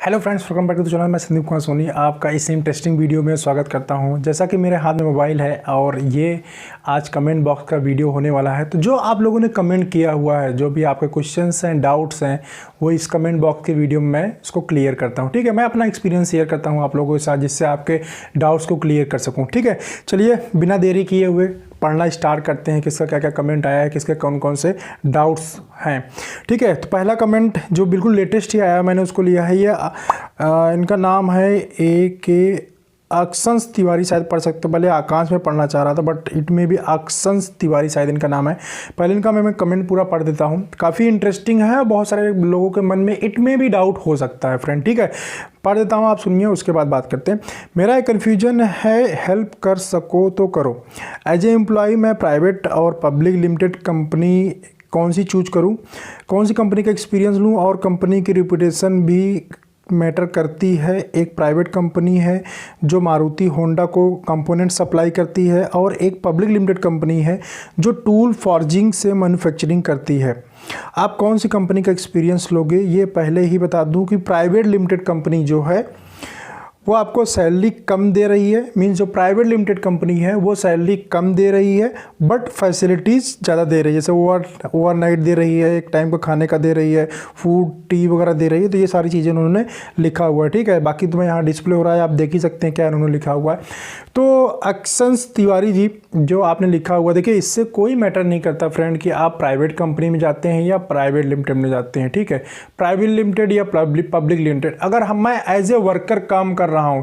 Hello friends, welcome back to the channel. मैं संदीप कुमार सोनी आपका इस इंटरेस्टिंग वीडियो में स्वागत करता हूं। जैसा कि मेरे हाथ में मोबाइल है और ये आज कमेंट बॉक्स का वीडियो होने वाला है, तो जो आप लोगों ने कमेंट किया हुआ है, जो भी आपके क्वेश्चंस हैं, डाउट्स हैं, वो इस कमेंट बॉक्स के वीडियो में मैं इसको क्लियर करता हूँ। ठीक है, मैं अपना एक्सपीरियंस शेयर करता हूँ आप लोगों के साथ, जिससे आपके डाउट्स को क्लियर कर सकूँ। ठीक है, चलिए बिना देरी किए हुए पढ़ना स्टार्ट करते हैं, किसका क्या क्या कमेंट आया है, किसके कौन कौन से डाउट्स हैं। ठीक है, तो पहला कमेंट जो बिल्कुल लेटेस्ट ही आया, मैंने उसको लिया है। ये इनका नाम है AK अक्षंश तिवारी, शायद पढ़ सकते हो। पहले आकांश में पढ़ना चाह रहा था, बट इट में भी अक्षंश तिवारी शायद इनका नाम है। पहले इनका मैं कमेंट पूरा पढ़ देता हूँ। काफ़ी इंटरेस्टिंग है, बहुत सारे लोगों के मन में इट में भी डाउट हो सकता है फ्रेंड। ठीक है, पढ़ देता हूँ, आप सुनिए, उसके बाद बात करते हैं। मेरा एक कन्फ्यूजन है, हेल्प कर सको तो करो। एज ए एम्प्लॉय मैं प्राइवेट और पब्लिक लिमिटेड कंपनी कौन सी चूज करूँ, कौन सी कंपनी का एक्सपीरियंस लूँ, और कंपनी की रिपुटेशन भी मैटर करती है। एक प्राइवेट कंपनी है जो मारुति होंडा को कंपोनेंट सप्लाई करती है, और एक पब्लिक लिमिटेड कंपनी है जो टूल फॉर्जिंग से मैन्युफैक्चरिंग करती है। आप कौन सी कंपनी का एक्सपीरियंस लोगे? ये पहले ही बता दूं कि प्राइवेट लिमिटेड कंपनी जो है वो आपको सैलरी कम दे रही है। मीन्स जो प्राइवेट लिमिटेड कंपनी है वो सैलरी कम दे रही है, बट फैसिलिटीज़ ज़्यादा दे रही है। जैसे ओवरनाइट दे रही है, एक टाइम का खाने का दे रही है, फूड टी वगैरह दे रही है। तो ये सारी चीज़ें उन्होंने लिखा हुआ है। ठीक है, बाकी तुम्हें यहाँ डिस्प्ले हो रहा है, आप देख ही सकते हैं क्या उन्होंने लिखा हुआ है। तो अक्षंश तिवारी जी, जो आपने लिखा हुआ, देखिए इससे कोई मैटर नहीं करता फ्रेंड कि आप प्राइवेट कंपनी में जाते हैं या प्राइवेट लिमिटेड में जाते हैं। ठीक है, प्राइवेट लिमिटेड या पब्लिक लिमिटेड, अगर मैं एज ए वर्कर काम कर रहा हूं,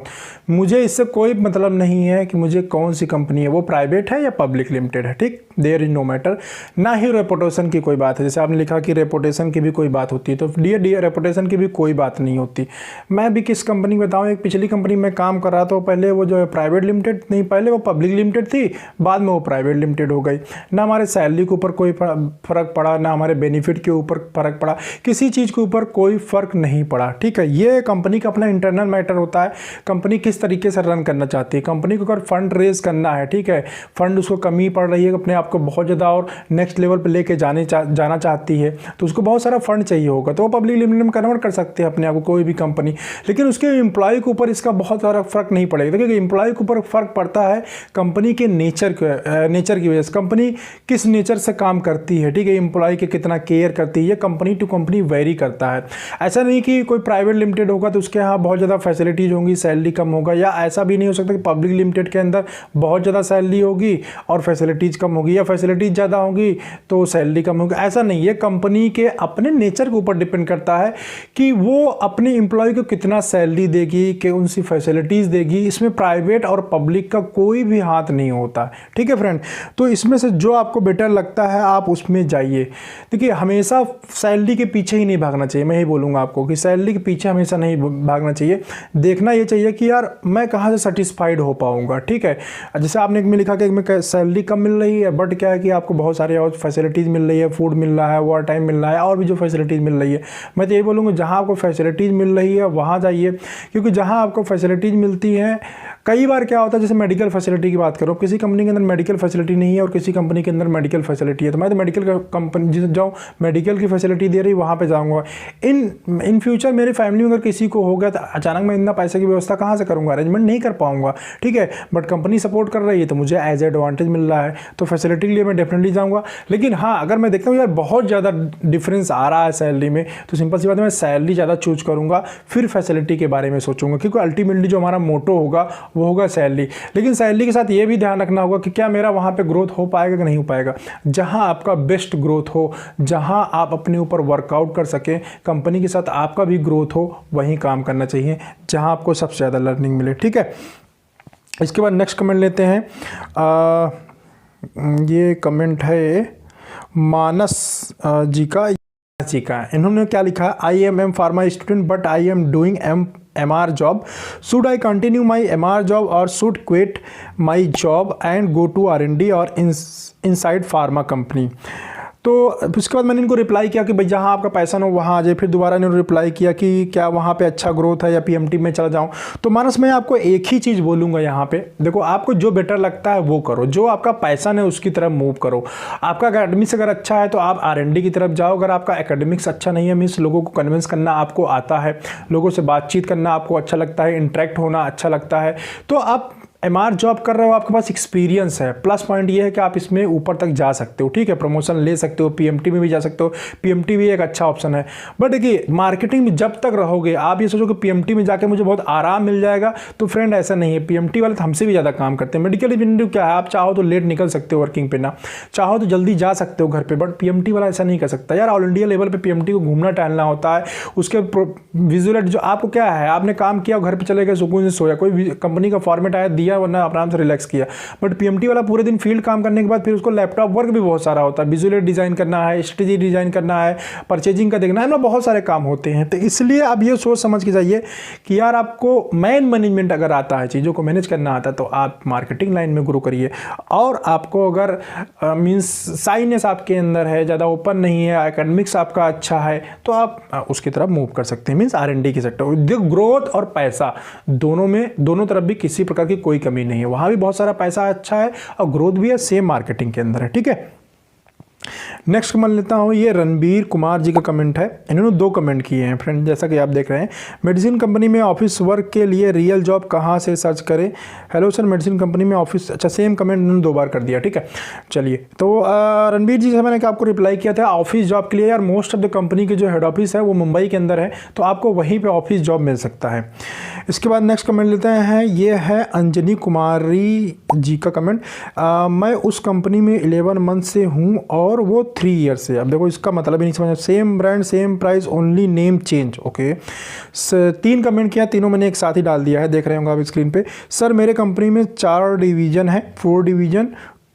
मुझे इससे कोई मतलब नहीं है कि मुझे कौन सी कंपनी है, वो प्राइवेट है या पब्लिक लिमिटेड है। ठीक, देयर इज नो मैटर। ना ही रेपुटेशन की कोई बात है। जैसे आपने लिखा कि रेपुटेशन की भी कोई बात होती है, तो डियर रेपुटेशन की भी कोई बात नहीं होती। मैं भी किस कंपनी में बताऊं, एक पिछली कंपनी में काम कर रहा था, पहले वो जो है प्राइवेट लिमिटेड नहीं, पहले वो पब्लिक लिमिटेड थी, बाद में वो प्राइवेट लिमिटेड हो गई। ना हमारे सैलरी के ऊपर कोई फर्क पड़ा, ना हमारे बेनिफिट के ऊपर फर्क पड़ा, किसी चीज़ के ऊपर कोई फर्क नहीं पड़ा। ठीक है, ये कंपनी का अपना इंटरनल मैटर होता है। कंपनी किस तरीके से रन करना चाहती है, कंपनी को अगर फंड रेज करना है, ठीक है, फंड उसको कमी पड़ रही है, अपने आप को बहुत ज़्यादा और नेक्स्ट लेवल पे लेके जाना चाहती है, तो उसको बहुत सारा फंड चाहिए होगा, तो वो पब्लिक लिमिटेड में कन्वर्ट कर सकते हैं अपने आप को, कोई भी कंपनी। लेकिन उसके एम्प्लॉय के ऊपर इसका बहुत सारा फर्क नहीं पड़ेगा। देखिए, एम्प्लॉय के ऊपर फर्क पड़ता है कंपनी के नेचर की वजह से, कंपनी किस नेचर से काम करती है। ठीक है, एम्प्लॉय के कितना केयर करती है, कंपनी टू कंपनी वेरी करता है। ऐसा नहीं कि कोई प्राइवेट लिमिटेड होगा तो उसके यहाँ बहुत ज़्यादा फैसिलिटीज़ होंगी, सैलरी कम होगा, या ऐसा भी नहीं हो सकता कि पब्लिक लिमिटेड के अंदर बहुत ज़्यादा सैलरी होगी और फैसिलिटीज़ कम होगी, या फैसिलिटीज़ ज़्यादा होगी तो सैलरी कम होगी। ऐसा नहीं है, कंपनी के अपने नेचर के ऊपर डिपेंड करता है कि वो अपने एम्प्लॉय को कितना सैलरी देगी, कि उनसी फैसिलिटीज़ देगी। इसमें प्राइवेट और पब्लिक का कोई भी हाथ नहीं होता। ठीक है फ्रेंड, तो इसमें से जो आपको बेटर लगता है आप उसमें जाइए। देखिए, हमेशा सैलरी के पीछे ही नहीं भागना चाहिए। मैं ही बोलूँगा आपको कि सैलरी के पीछे हमेशा नहीं भागना चाहिए। देखना ये चाहिए कि यार मैं कहाँ से सेटिस्फाइड हो पाऊंगा। ठीक है, जैसे आपने एक में लिखा कि मैं सैलरी कम मिल रही है, बट क्या है कि आपको बहुत सारे और फैसिलिटीज़ मिल रही है, फूड मिल रहा है, ओवर टाइम मिल रहा है, और भी जो फैसिलिटीज़ मिल रही है। मैं तो यही बोलूँगा, जहाँ आपको फैसिलिटीज़ मिल रही है वहाँ जाइए, क्योंकि जहाँ आपको फैसिलिटीज़ मिलती हैं, कई बार क्या होता है, जैसे मेडिकल फैसिलिटी की बात करो, किसी कंपनी के अंदर मेडिकल फैसिलिटी नहीं है और किसी कंपनी के अंदर मेडिकल फैसिलिटी है, तो मैं तो मेडिकल कंपनी जिस जाऊँ, मेडिकल की फैसिलिटी दे रही वहाँ पे जाऊँगा। इन फ्यूचर मेरी फैमिली में अगर किसी को हो गया तो अचानक मैं इतना पैसे की व्यवस्था कहाँ से करूँगा, अरेंजमेंट नहीं कर पाऊँगा। ठीक है, बट कंपनी सपोर्ट कर रही है तो मुझे एज एडवांटेज मिल रहा है, तो फैसिलिटी के लिए मैं डेफिनेटली जाऊँगा। लेकिन हाँ, अगर मैं देखता हूँ यार बहुत ज़्यादा डिफरेंस आ रहा है सैलरी में, तो सिंपल सी बात है, मैं सैलरी ज़्यादा चूज करूँगा, फिर फैसिलिटी के बारे में सोचूंगा, क्योंकि अल्टीमेटली जो हमारा मोटो होगा वो होगा सैलरी। लेकिन सैलरी के साथ ये भी ध्यान रखना होगा कि क्या मेरा वहाँ पे ग्रोथ हो पाएगा कि नहीं हो पाएगा। जहाँ आपका बेस्ट ग्रोथ हो, जहाँ आप अपने ऊपर वर्कआउट कर सकें, कंपनी के साथ आपका भी ग्रोथ हो, वहीं काम करना चाहिए जहाँ आपको सबसे ज़्यादा लर्निंग मिले। ठीक है, इसके बाद नेक्स्ट कमेंट लेते हैं। ये कमेंट है मानस जी का। इन्होंने क्या लिखा, I am pharma student but I am doing MR job. Should I continue my MR job or should quit my job and go to R&D or inside pharma company? तो उसके बाद मैंने इनको रिप्लाई किया कि भाई जहाँ आपका पैसा ना हो वहाँ आ जाए। फिर दोबारा इन्होंने रिप्लाई किया कि क्या वहाँ पे अच्छा ग्रोथ है या पीएमटी में चला जाऊँ। तो मानस मैं आपको एक ही चीज़ बोलूँगा यहाँ पे, देखो आपको जो बेटर लगता है वो करो, जो आपका पैसा है उसकी तरफ मूव करो। आपका एकेडमिक्स अगर अच्छा है तो आप R&D की तरफ जाओ। अगर आपका एकेडमिक्स अच्छा नहीं है, मीन्स लोगों को कन्विंस करना आपको आता है, लोगों से बातचीत करना आपको अच्छा लगता है, इंटरेक्ट होना अच्छा लगता है, तो आप MR जॉब कर रहे हो, आपके पास एक्सपीरियंस है। प्लस पॉइंट ये है कि आप इसमें ऊपर तक जा सकते हो, ठीक है, प्रमोशन ले सकते हो, पीएमटी में भी जा सकते हो। पीएमटी भी एक अच्छा ऑप्शन है। बट देखिए मार्केटिंग में जब तक रहोगे, आप ये सोचो कि पीएमटी में जाके मुझे बहुत आराम मिल जाएगा, तो फ्रेंड ऐसा नहीं है। पीएमटी वाले तो हमसे भी ज़्यादा काम करते हैं। मेडिकल रिप्रेजेंटेटिव क्या है, आप चाहो तो लेट निकल सकते हो वर्किंग पे, ना चाहो तो जल्दी जा सकते हो घर पे, बट पीएमटी वाला ऐसा नहीं कर सकता यार। ऑल इंडिया लेवल पे पीएमटी को घूमना टहलना होता है। उसके विजुअल जो आपको क्या है, आपने काम किया, घर पे चले गए, सुकून से सोया, कोई कंपनी का फॉर्मेट आया दिया, वरना आराम से किया। बट पीएमटी वाला पूरे दिन फील्ड काम करने के बाद फिर उसको लैपटॉप वर्क भी बहुत सारा होता है, विजुअल डिजाइन करना है, स्ट्रेटेजी डिजाइन करना है, परचेजिंग का देखना है, मतलब बहुत सारे काम होते हैं। तो इसलिए आप ये सोच समझ के जाइए कि यार आपको मैन मैनेजमेंट अगर आता है, चीज़ों को मैनेज करना आता है, तो आप मार्केटिंग लाइन में ग्रो करिए। और आपको अगर मीन्स साइनेस आपके अंदर है, ज़्यादा ओपन नहीं है, एकेडमिक्स आपका अच्छा है, तो आप उसकी तरफ मूव कर सकते हैं, मीन्स R&D की सेक्टर। ग्रोथ और पैसा दोनों में, दोनों तरफ भी किसी प्रकार की कोई कमी नहीं है। वहाँ भी बहुत सारा पैसा अच्छा है और ग्रोथ भी है, सेम मार्केटिंग के अंदर है, ठीक है। नेक्स्ट कमेंट लेता हूँ, ये रणबीर कुमार जी का कमेंट है। इन्होंने 2 कमेंट किए हैं फ्रेंड, जैसा कि आप देख रहे हैं। मेडिसिन कंपनी में ऑफिस वर्क के लिए रियल जॉब कहाँ से सर्च करें? हेलो सर, मेडिसिन कंपनी में ऑफिस, अच्छा सेम कमेंट इन्होंने 2 बार कर दिया, ठीक है। चलिए, तो रणबीर जी से मैंने आपको रिप्लाई किया था, ऑफिस जॉब के लिए यार मोस्ट ऑफ द कंपनी की जो हेड ऑफिस है वो मुंबई के अंदर है, तो आपको वहीं पर ऑफिस जॉब मिल सकता है। इसके बाद नेक्स्ट कमेंट लेते हैं, ये है अंजनी कुमारी जी का कमेंट। मैं उस कंपनी में 11 मंथ से हूँ और वो 3 ईयर से। अब देखो इसका मतलब ही नहीं समझ, same brand same price only name change, okay. 3 comment किया, तीनों मैंने एक साथ ही डाल दिया है, देख रहे होंगे आप स्क्रीन पे। सर मेरे कंपनी में 4 डिवीज़न है, 4 डिवीज़न,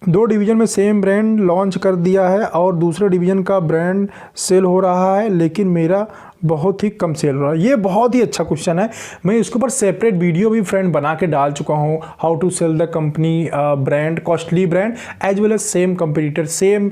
2 डिवीज़न में सेम ब्रांड लॉन्च कर दिया है और दूसरे डिवीज़न का ब्रांड सेल हो रहा है, लेकिन मेरा बहुत ही कम सेल हो रहा है। ये बहुत ही अच्छा क्वेश्चन है, मैं इसके ऊपर सेपरेट वीडियो भी फ्रेंड बना के डाल चुका हूँ, how to sell the company brand, costly brand as well as same competitor, same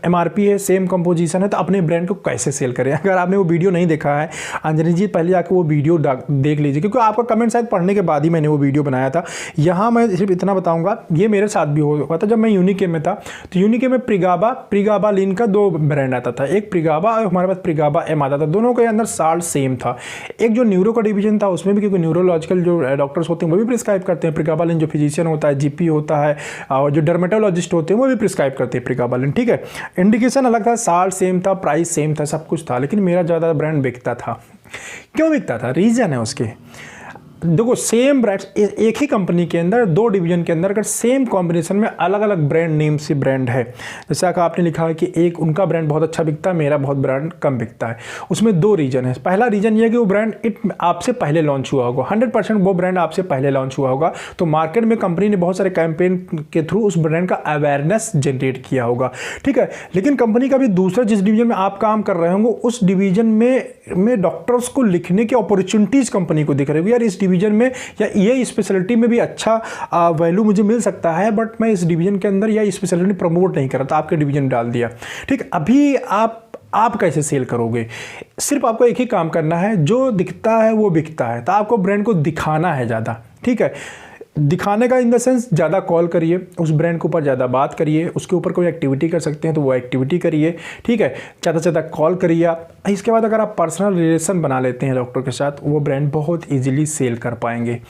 MRP है, सेम कंपोजिशन है, तो अपने ब्रांड को कैसे सेल करें। अगर आपने वो वीडियो नहीं देखा है, अंजनी जी पहले जाकर वो वीडियो देख लीजिए, क्योंकि आपका कमेंट शायद पढ़ने के बाद ही मैंने वो वीडियो बनाया था। यहाँ मैं सिर्फ इतना बताऊँगा, ये मेरे साथ भी हुआ था जब मैं यूनिके में था। तो यूनिके में प्रिगाबा लिन का 2 ब्रांड आता था, एक प्रिगाबा और हमारे पास प्रिगाबा M आता था, दोनों के अंदर साल्ट सेम था। एक जो न्यूरो का डिवीजन था उसमें भी, क्योंकि न्यूरोलॉजिकल जो डॉक्टर्स होते हैं वो भी प्रिस्क्राइब करते हैं प्रिगाबालिन, जो फिजिशियन होता है, GP होता है, और जो डर्मेटोलॉजिस्ट होते हैं वो भी प्रिस्क्राइब करते हैं प्रिगाबालिन, ठीक है। इंडिकेशन अलग था, साल्ट सेम था, प्राइस सेम था, सब कुछ था, लेकिन मेरा ज़्यादा ब्रांड बिकता था। क्यों बिकता था? रीज़न है उसके। देखो सेम ब्रांड, एक ही कंपनी के अंदर 2 डिवीजन के अंदर अगर सेम कॉम्बिनेशन में अलग अलग ब्रांड नेम से ब्रांड है, जैसे कि आपने लिखा है कि एक उनका ब्रांड बहुत अच्छा बिकता है, मेरा बहुत ब्रांड कम बिकता है, उसमें 2 रीजन है। पहला रीजन ये है कि वो ब्रांड आपसे पहले लॉन्च हुआ होगा, 100% वो ब्रांड आपसे पहले लॉन्च हुआ होगा, तो मार्केट में कंपनी ने बहुत सारे कैंपेन के थ्रू उस ब्रांड का अवेयरनेस जनरेट किया होगा, ठीक है। लेकिन कंपनी का भी दूसरा जिस डिवीजन में आप काम कर रहे होंगे उस डिवीजन में डॉक्टर्स को लिखने की अपॉर्चुनिटीज कंपनी को दिख रही होगी, यार इस डिवीजन में या ये स्पेशलिटी में भी अच्छा वैल्यू मुझे मिल सकता है, बट मैं इस डिवीजन के अंदर या स्पेशलिटी प्रमोट नहीं कर रहा था, आपके डिवीजन डाल दिया, ठीक। अभी आप कैसे सेल करोगे? सिर्फ आपको एक ही काम करना है, जो दिखता है वो बिकता है, तो आपको ब्रांड को दिखाना है ज़्यादा, ठीक है। दिखाने का इन द सेंस ज़्यादा कॉल करिए, उस ब्रांड के ऊपर ज़्यादा बात करिए, उसके ऊपर कोई एक्टिविटी कर सकते हैं तो वो एक्टिविटी करिए, ठीक है। ज़्यादा से ज़्यादा कॉल करिए आप। इसके बाद अगर आप पर्सनल रिलेशन बना लेते हैं डॉक्टर के साथ, वो ब्रांड बहुत ईजिली सेल कर पाएंगे।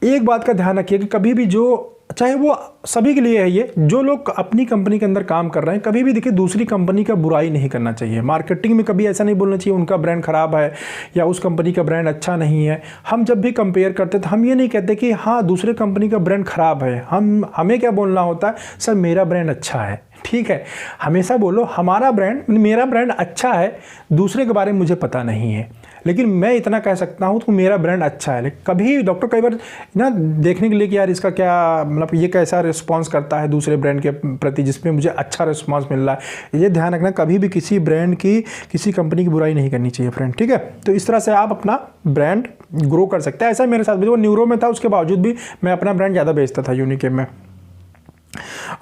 एक बात का ध्यान रखिए कि कभी भी जो, चाहे वो सभी के लिए है ये, जो लोग अपनी कंपनी के अंदर काम कर रहे हैं, कभी भी देखिए दूसरी कंपनी का बुराई नहीं करना चाहिए। मार्केटिंग में कभी ऐसा नहीं बोलना चाहिए उनका ब्रांड खराब है या उस कंपनी का ब्रांड अच्छा नहीं है। हम जब भी कंपेयर करते तो हम ये नहीं कहते कि हाँ दूसरे कंपनी का ब्रांड खराब है, हमें क्या बोलना होता है, सर मेरा ब्रांड अच्छा है, ठीक है। हमेशा बोलो हमारा ब्रांड, मेरा ब्रांड अच्छा है, दूसरे के बारे में मुझे पता नहीं है, लेकिन मैं इतना कह सकता हूँ तो मेरा ब्रांड अच्छा है। लेकिन कभी डॉक्टर कई बार ना देखने के लिए कि यार इसका क्या मतलब, ये कैसा रिस्पांस करता है दूसरे ब्रांड के प्रति जिसमें मुझे अच्छा रिस्पांस मिल रहा है। ये ध्यान रखना, कभी भी किसी ब्रांड की, किसी कंपनी की बुराई नहीं करनी चाहिए फ्रेंड, ठीक है। तो इस तरह से आप अपना ब्रांड ग्रो कर सकते हैं। ऐसा मेरे साथ भी, वो न्यूरो में था उसके बावजूद भी मैं अपना ब्रांड ज़्यादा बेचता था यूनिके में।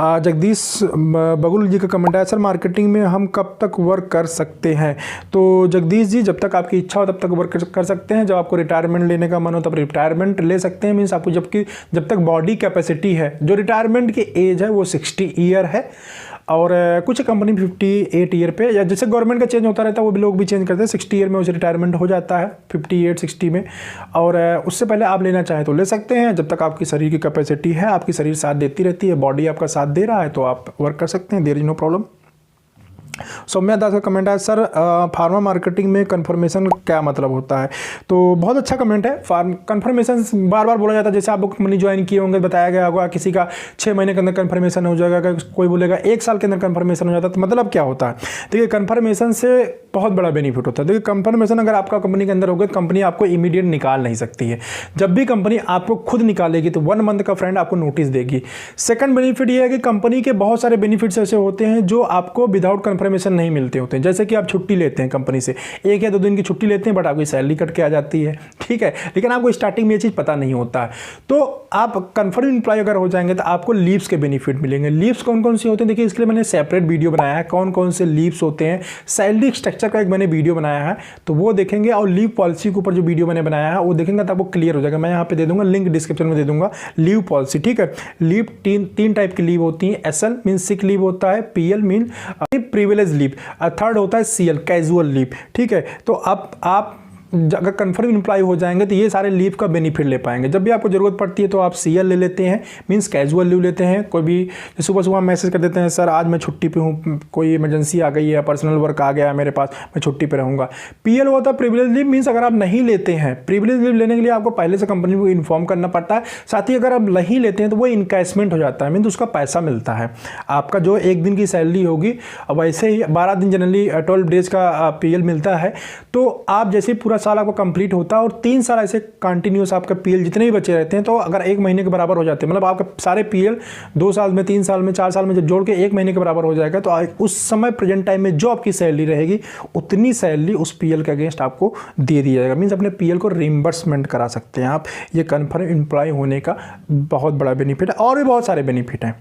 जगदीश बगुल जी का कमेंट आया, सर मार्केटिंग में हम कब तक वर्क कर सकते हैं? तो जगदीश जी, जब तक आपकी इच्छा हो तब तक वर्क कर सकते हैं। जब आपको रिटायरमेंट लेने का मन हो तब रिटायरमेंट ले सकते हैं। मीन्स आपको जब तक बॉडी कैपेसिटी है, जो रिटायरमेंट की एज है वो 60 ईयर है, और कुछ कंपनी 58 ईयर पे, या जैसे गवर्नमेंट का चेंज होता रहता है वो भी लोग भी चेंज करते हैं, 60 ईयर में उसे रिटायरमेंट हो जाता है, 58-60 में। और उससे पहले आप लेना चाहें तो ले सकते हैं। जब तक आपकी शरीर की कैपेसिटी है, आपकी शरीर साथ देती रहती है, बॉडी आपका साथ दे रहा है, तो आप वर्क कर सकते हैं, there is no problem. Saumya Das का कमेंट है, सर फार्मा मार्केटिंग में कन्फर्मेशन क्या मतलब होता है? तो बहुत अच्छा कमेंट है। कन्फर्मेशन बार बार बोला जाता है, जैसे आप कंपनी ज्वाइन किए होंगे, बताया गया होगा किसी का 6 महीने के अंदर कन्फर्मेशन हो जाएगा, कोई बोलेगा 1 साल के अंदर कन्फर्मेशन हो जाता है। तो मतलब क्या होता है? देखिए, कन्फर्मेशन से बहुत बड़ा बेनिफिट होता है। देखिए, कन्फर्मेशन अगर आपका कंपनी के अंदर होगा तो कंपनी आपको इमीडिएट निकाल नहीं सकती है। जब भी कंपनी आपको खुद निकालेगी तो 1 मंथ का फ्रेंड आपको नोटिस देगी। सेकंड बेनिफिट ये है कि कंपनी के बहुत सारे बेनिफिट्स ऐसे होते हैं जो आपको विदाउट कन्फर्मेशन नहीं मिलते होते हैं। जैसे कि आप छुट्टी लेते हैं कंपनी से, 1 या 2 दिन की छुट्टी लेते हैं, बट आपकी सैलरी कट के आ जाती है, ठीक है, लेकिन आपको स्टार्टिंग में ये चीज़ पता नहीं होता है। तो आप कन्फर्म एम्प्लॉय अगर हो जाएंगे तो आपको लीव्स के बेनिफिट मिलेंगे। लीव्स कौन कौन सी होते हैं? देखिए, इसके लिए मैंने सेपरेट वीडियो बनाया है, कौन कौन से लीव्स होते हैं। सैलरी स्ट्रक्चर का एक मैंने वीडियो बनाया है, तो वो देखेंगे, और लीव पॉलिसी के ऊपर जो वीडियो मैंने बनाया है वो देखेंगे तो आपको क्लियर हो जाएगा। मैं यहाँ पे दे दूंगा, लिंक डिस्क्रिप्शन में दे दूंगा, लीव पॉलिसी, ठीक है। लीव तीन टाइप की लीव होती है। एसएल मीन सिक लीव होता है, PL mean privilege leave, third होता है सीएल कैजुअल लीव, ठीक है। तो आप अगर कन्फर्म एम्प्लॉय हो जाएंगे तो ये सारे लीव का बेनिफिट ले पाएंगे। जब भी आपको ज़रूरत पड़ती है तो आप सीएल ले लेते हैं, मींस कैजुअल लीव लेते हैं। कोई भी सुबह सुबह मैसेज कर देते हैं, सर आज मैं छुट्टी पे हूँ, कोई इमरजेंसी आ गई है, पर्सनल वर्क आ गया है मेरे पास, मैं छुट्टी पे रहूँगा। पीएल होता है प्रिविलेज लीव, मीन्स अगर आप नहीं लेते हैं, प्रिविलेज लीव लेने के लिए आपको पहले से कंपनी को इन्फॉर्म करना पड़ता है। साथ ही अगर आप नहीं लेते हैं तो वो इनकैशमेंट हो जाता है, मीन्स उसका पैसा मिलता है। आपका जो 1 दिन की सैलरी होगी, अब वैसे ही 12 दिन जनरली 12 डेज का पीएल मिलता है। तो आप जैसे पूरा साल आपको कंप्लीट होता है और 3 साल ऐसे कंटिन्यूस आपका पीएल जितने भी बचे रहते हैं, तो अगर 1 महीने के बराबर हो जाते हैं, मतलब आपका सारे पीएल 2 साल में, 3 साल में, 4 साल में जब जोड़ के 1 महीने के बराबर हो जाएगा, तो उस समय प्रेजेंट टाइम में जो आपकी सैलरी रहेगी उतनी सैलरी उस पीएल के अगेंस्ट आपको दे दिया जाएगा। मीन्स अपने पीएल को रिम्बर्समेंट करा सकते हैं आप। ये कन्फर्म एम्प्लॉय होने का बहुत बड़ा बेनिफिट है, और भी बहुत सारे बेनिफिट हैं,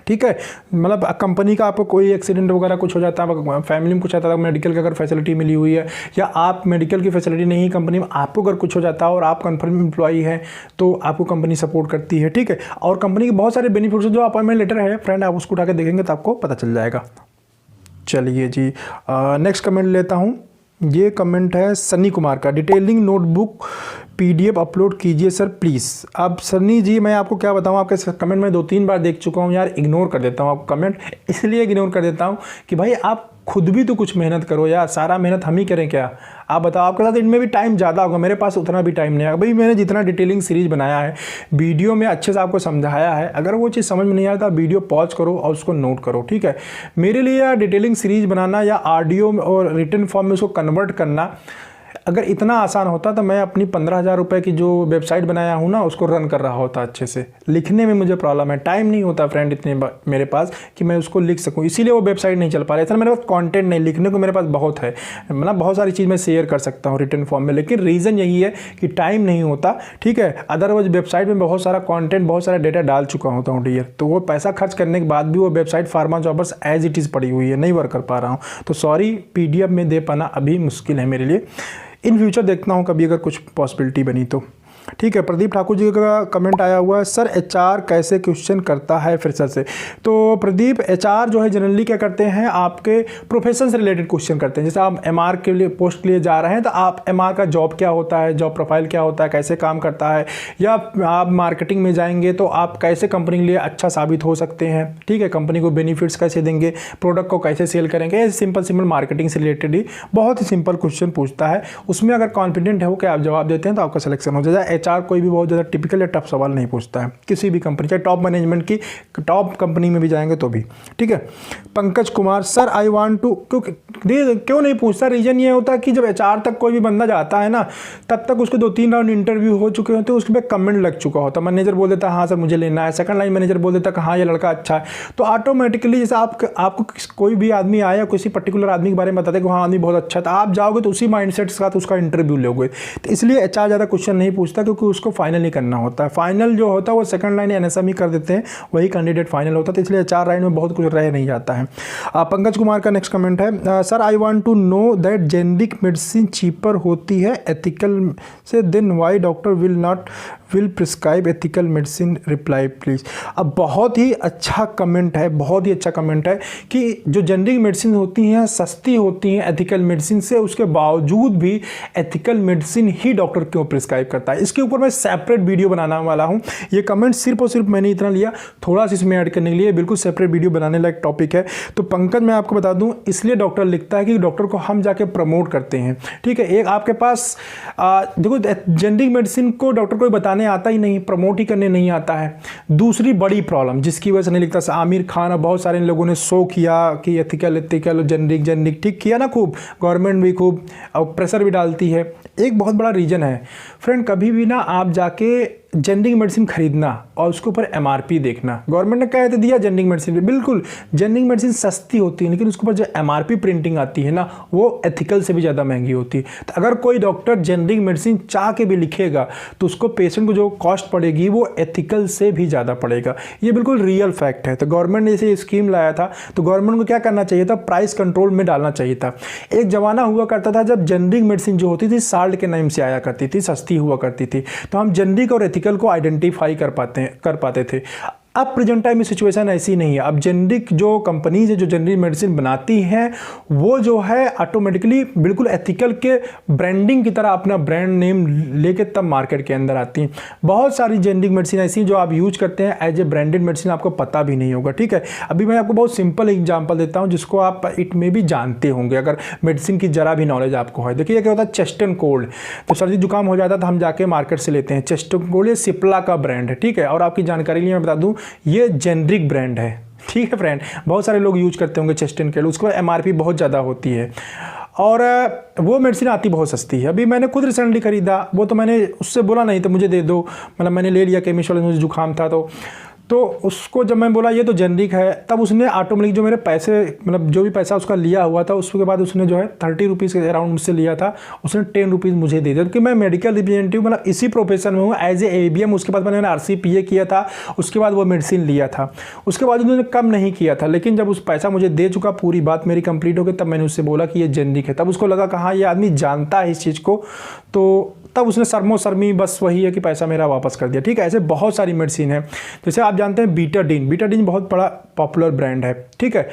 ठीक है। मतलब कंपनी का आपको कोई एक्सीडेंट वगैरह कुछ हो जाता है, फैमिली में कुछ आता है, मेडिकल की अगर फैसिलिटी मिली हुई है, या आप मेडिकल की फैसिलिटी नहीं कंपनी में, आपको अगर कुछ हो जाता है और आप कंफर्म एम्प्लॉई हैं तो आपको कंपनी सपोर्ट करती है, ठीक है। और कंपनी के बहुत सारे बेनिफिट्स, जो अपॉइंटमेंट लेटर है फ्रेंड, आप उसको उठा के देखेंगे तो आपको पता चल जाएगा। चलिए जी, नेक्स्ट कमेंट लेता हूँ। ये कमेंट है सनी कुमार का, डिटेलिंग नोटबुक PDF अपलोड कीजिए सर प्लीज़। अब सनी जी, मैं आपको क्या बताऊं, आपके कमेंट में 2-3 बार देख चुका हूं यार, इग्नोर कर देता हूं आपको कमेंट, इसलिए इग्नोर कर देता हूं कि भाई आप खुद भी तो कुछ मेहनत करो यार, सारा मेहनत हम ही करें क्या? आप बताओ, आपके साथ इनमें भी टाइम ज़्यादा होगा, मेरे पास उतना भी टाइम नहीं है। भाई मैंने जितना डिटेलिंग सीरीज बनाया है, वीडियो में अच्छे से आपको समझाया है, अगर वो चीज़ समझ में नहीं आया तो आप वीडियो पॉज करो और उसको नोट करो, ठीक है। मेरे लिए यार डिटेलिंग सीरीज बनाना या ऑडियो और रिटन फॉर्म में उसको कन्वर्ट करना अगर इतना आसान होता तो मैं अपनी 15,000 रुपये की जो वेबसाइट बनाया हूँ ना, उसको रन कर रहा होता अच्छे से। लिखने में मुझे प्रॉब्लम है, टाइम नहीं होता फ्रेंड इतने मेरे पास कि मैं उसको लिख सकूँ, इसीलिए वो वेबसाइट नहीं चल पा रही है। सर मेरे पास कंटेंट नहीं, लिखने को मेरे पास बहुत है, मतलब बहुत सारी चीज़ मैं शेयर कर सकता हूँ रिटन फॉर्म में, लेकिन रीज़न यही है कि टाइम नहीं होता, ठीक है। अदरवाइज वेबसाइट में बहुत सारा कॉन्टेंट, बहुत सारा डेटा डाल चुका होता हूँ डियर, तो वो पैसा खर्च करने के बाद भी वो website pharma jobbers as it is पड़ी हुई है, नहीं वर्क कर पा रहा हूँ। तो सॉरी, PDF में दे पाना अभी मुश्किल है मेरे लिए। इन फ्यूचर देखता हूँ कभी अगर कुछ पॉसिबिलिटी बनी तो, ठीक है। प्रदीप ठाकुर जी का कमेंट आया हुआ है, सर HR कैसे क्वेश्चन करता है फ्रेशर से? तो प्रदीप, HR जो है जनरली क्या करते हैं, आपके प्रोफेशन से रिलेटेड क्वेश्चन करते हैं। जैसे आप MR के लिए पोस्ट के लिए जा रहे हैं तो आप MR का जॉब क्या होता है, जॉब प्रोफाइल क्या होता है, कैसे काम करता है, या आप मार्केटिंग में जाएंगे तो आप कैसे कंपनी के लिए अच्छा साबित हो सकते हैं, ठीक है। कंपनी को बेनिफिट्स कैसे देंगे, प्रोडक्ट को कैसे सेल करेंगे, ऐसे सिंपल मार्केटिंग से रिलेटेड ही बहुत ही सिंपल क्वेश्चन पूछता है। उसमें अगर कॉन्फिडेंट हो कि आप जवाब देते हैं तो आपका सिलेक्शन हो जाएगा। HR कोई भी बहुत ज़्यादा टिपिकल या टफ सवाल नहीं पूछता है, किसी भी कंपनी, चाहे टॉप मैनेजमेंट की टॉप कंपनी में भी जाएंगे तो भी, ठीक है। Pankaj Kumar, sir I want to, क्यों नहीं पूछता? रीज़न ये होता है कि जब HR तक कोई भी बंदा जाता है ना, तब तक उसके 2-3 राउंड इंटरव्यू हो चुके होते हैं, उसके बाद कमेंट लग चुका होता है। मैनेजर बोल देता है हाँ सर मुझे लेना है, सेकंड लाइन मैनेजर बोल देता है हाँ ये लड़का अच्छा है, तो ऑटोमेटिकली जैसे आपको कोई भी आदमी आया, किसी पर्टिकुलर आदमी के बारे में बताते कि हाँ आदमी बहुत अच्छा था, आप जाओगे तो उसी माइंडसेट के साथ उसका इंटरव्यू लोगे। तो इसलिए HR ज़्यादा क्वेश्चन नहीं पूछता क्योंकि उसको फाइनल नहीं करना होता है। फाइनल जो होता है वो सेकंड लाइन एनएसएम ही कर देते हैं, वही कैंडिडेट फाइनल होता है, तो इसलिए 4 लाइन में बहुत कुछ रह नहीं जाता है। पंकज कुमार का नेक्स्ट कमेंट है, sir I want to know that generic medicine cheaper होती है एथिकल से, then why doctor will prescribe ethical medicine, reply please. अब बहुत ही अच्छा कमेंट है, बहुत ही अच्छा कमेंट है कि जो जेनरिक मेडिसिन होती हैं सस्ती होती हैं एथिकल मेडिसिन से, उसके बावजूद भी एथिकल मेडिसिन ही डॉक्टर क्यों प्रिस्क्राइब करता है। इसके ऊपर मैं सेपरेट वीडियो बनाने वाला हूँ। ये कमेंट सिर्फ और सिर्फ मैंने इतना लिया थोड़ा सा इसमें ऐड करने के लिए, बिल्कुल सेपरेट वीडियो बनाने लायक टॉपिक है। तो पंकज मैं आपको बता दूँ, इसलिए डॉक्टर लिखता है कि डॉक्टर को हम जाके प्रमोट करते हैं, ठीक है। एक आपके पास देखो जेनरिक मेडिसिन को डॉक्टर को बताने आता ही नहीं, प्रमोट ही करने नहीं आता है। दूसरी बड़ी प्रॉब्लम जिसकी वजह से नहीं लिखता, आमिर खान और बहुत सारे लोगों ने शो किया कि एथिकल जेनरिक ठीक किया ना, खूब गवर्नमेंट भी खूब और प्रेशर भी डालती है। एक बहुत बड़ा रीजन है फ्रेंड, कभी भी ना आप जाके जेनरिक मेडिसिन खरीदना और उसके ऊपर एमआरपी देखना। गवर्नमेंट ने कह दिया जेनरिक मेडिसिन, बिल्कुल जेनरिक मेडिसिन सस्ती होती है, लेकिन उसके ऊपर जो एमआरपी प्रिंटिंग आती है ना, वो एथिकल से भी ज़्यादा महंगी होती है। तो अगर कोई डॉक्टर जेनरिक मेडिसिन चाह के भी लिखेगा तो उसको पेशेंट को जो कॉस्ट पड़ेगी वो एथिकल से भी ज़्यादा पड़ेगा। ये बिल्कुल रियल फैक्ट है। तो गवर्नमेंट ने जैसे स्कीम लाया था तो गवर्नमेंट को क्या करना चाहिए था, प्राइस कंट्रोल में डालना चाहिए था। एक जमाना हुआ करता था जब जेनरिक मेडिसिन जो होती थी साल्ट के नाम से आया करती थी, सस्ती हुआ करती थी, तो हम जेनरिक और एथिकल को आइडेंटिफाई कर पाते थे। अब प्रेजेंट टाइम में सिचुएशन ऐसी नहीं है। अब जेनरिक जो कंपनीज है जो जेनरिक मेडिसिन बनाती हैं वो जो है ऑटोमेटिकली बिल्कुल एथिकल के ब्रांडिंग की तरह अपना ब्रांड नेम लेके तब मार्केट के अंदर आती हैं। बहुत सारी जेनरिक मेडिसिन ऐसी जो आप यूज करते हैं एज ए ब्रांडेड मेडिसिन, आपको पता भी नहीं होगा, ठीक है। अभी मैं आपको बहुत सिंपल एग्जाम्पल देता हूँ जिसको आप इट में भी जानते होंगे अगर मेडिसिन की जरा भी नॉलेज आपको है। देखिए क्या होता है, चेस्ट एंड कोल्ड, तो सर्दी जुकाम हो जाता है तो हम जाके मार्केट से लेते हैं चेस्ट एंड कोल्ड, ये सिप्ला का ब्रांड है, ठीक है। और आपकी जानकारी के लिए मैं बता दूँ ये जेनरिक ब्रांड है, ठीक है फ्रेंड। बहुत सारे लोग यूज करते होंगे चेस्ट एंड कोल्ड, उसके बाद एमआरपी बहुत ज़्यादा होती है और वो मेडिसिन आती बहुत सस्ती है। अभी मैंने खुद रिसेंटली खरीदा, वो तो मैंने उससे बोला नहीं तो मुझे दे दो, मतलब मैंने ले लिया केमिस्ट वाले, मुझे जुकाम था तो उसको जब मैं बोला ये तो जेनरिक है, तब उसने ऑटोमेटिक जो मेरे पैसे मतलब जो भी पैसा उसका लिया हुआ था उसके बाद उसने जो है 30 रुपीज़ के अराउंड मुझसे लिया था, उसने 10 रुपीज़ मुझे दे दिया। क्योंकि मैं मेडिकल रिप्रेजेंटेटिव मतलब इसी प्रोफेशन में हूँ एज ए एबीएम। उसके बाद मैंने RCPA किया था, उसके बाद वो मेडिसिन लिया था, उसके बाद उन्होंने कम नहीं किया था। लेकिन जब उस पैसा मुझे दे चुका, पूरी बात मेरी कंप्लीट हो गई, तब मैंने उससे बोला कि ये जेनरिक है। तब उसको लगा कि हाँ ये आदमी जानता है इस चीज़ को, तो तब उसने सरमो सरमी बस वही है कि पैसा मेरा वापस कर दिया, ठीक है। ऐसे बहुत सारी मेडिसिन है, जैसे आप जानते हैं बीटाडीन बहुत बड़ा पॉपुलर ब्रांड है, ठीक है।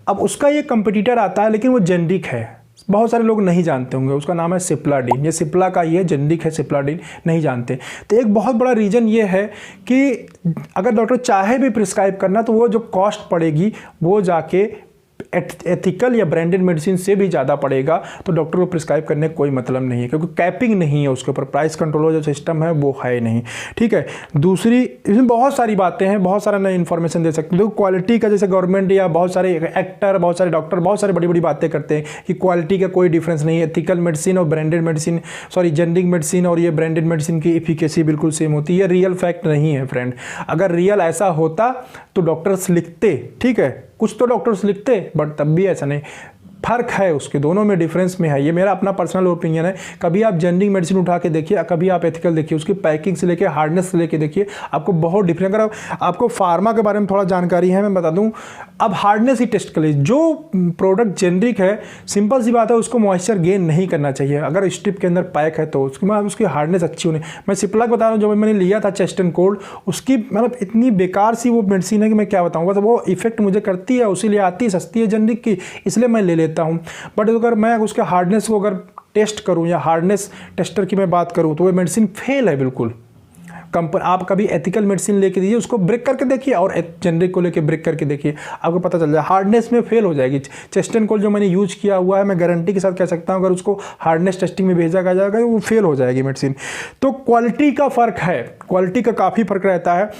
अब उसका ये कंपटीटर आता है लेकिन वो जेनरिक है, बहुत सारे लोग नहीं जानते होंगे, उसका नाम है सिप्लाडीन। ये सिप्ला का ये जेनरिक है, सिप्लाडीन नहीं जानते। तो एक बहुत बड़ा रीज़न ये है कि अगर डॉक्टर चाहे भी प्रिस्क्राइब करना तो वो जो कॉस्ट पड़ेगी वो जाके एथिकल या ब्रांडेड मेडिसिन से भी ज़्यादा पड़ेगा, तो डॉक्टर को प्रिस्क्राइब करने का कोई मतलब नहीं है, क्योंकि कैपिंग नहीं है उसके ऊपर, प्राइस कंट्रोल जो सिस्टम है वो है नहीं, ठीक है। दूसरी इसमें बहुत सारी बातें हैं, बहुत सारा नई इन्फॉर्मेशन दे सकते हैं। देखो क्वालिटी का, जैसे गवर्नमेंट या बहुत सारे एक्टर, बहुत सारे डॉक्टर बहुत सारी बड़ी बड़ी बातें करते हैं कि क्वालिटी का कोई डिफरेंस नहीं है, एथिकल मेडिसिन और branded medicine, sorry generic medicine और ये ब्रांडेड मेडिसिन की एफिकेसी बिल्कुल सेम होती है। ये रियल फैक्ट नहीं है फ्रेंड। अगर रियल ऐसा होता तो डॉक्टर्स लिखते, ठीक है, कुछ तो डॉक्टर्स लिखते, बट तब भी ऐसा नहीं। फ़र्क है उसके दोनों में, डिफरेंस में है। ये मेरा अपना पर्सनल ओपिनियन है। कभी आप जेनरिक मेडिसिन उठा के देखिए, कभी आप एथिकल देखिए, उसकी पैकिंग से लेके हार्डनेस से लेके देखिए, आपको बहुत डिफरेंट। अगर आपको फार्मा के बारे में थोड़ा जानकारी है मैं बता दूं, अब हार्डनेस ही टेस्ट कर लीजिए। जो प्रोडक्ट जेनरिक है, सिंपल सी बात है, उसको मॉइस्चर गेन नहीं करना चाहिए। अगर स्ट्रिप के अंदर पैक है तो उसके बाद उसकी हार्डनेस अच्छी होनी। मैं सिप्ला बता रहा हूँ, जो मैंने लिया था चेस्ट एंड कोल्ड, उसकी मतलब इतनी बेकार सी वो मेडिसिन है कि मैं क्या बताऊँ। बस वो इफेक्ट मुझे करती है, उसी लिए आती है, सस्ती है जेनरिक की, इसलिए मैं ले लेता हूँ। बट अगर मैं उसके हार्डनेस को अगर टेस्ट करूं या हार्डनेस टेस्टर की मैं बात करूं तो वो मेडिसिन फेल है बिल्कुल। आप कभी एथिकल मेडिसिन लेके दीजिए, उसको ब्रेक करके देखिए, और जेनरिक को लेके ब्रेक करके देखिए, आपको पता चल जाए हार्डनेस में फेल हो जाएगी। चेस्ट एंड कोल्ड जो मैंने यूज किया हुआ है, मैं गारंटी के साथ कह सकता हूँ, अगर उसको हार्डनेस टेस्टिंग में भेजा जाएगा वो फेल हो जाएगी मेडिसिन। तो क्वालिटी का फ़र्क है, क्वालिटी का काफ़ी फ़र्क रहता है।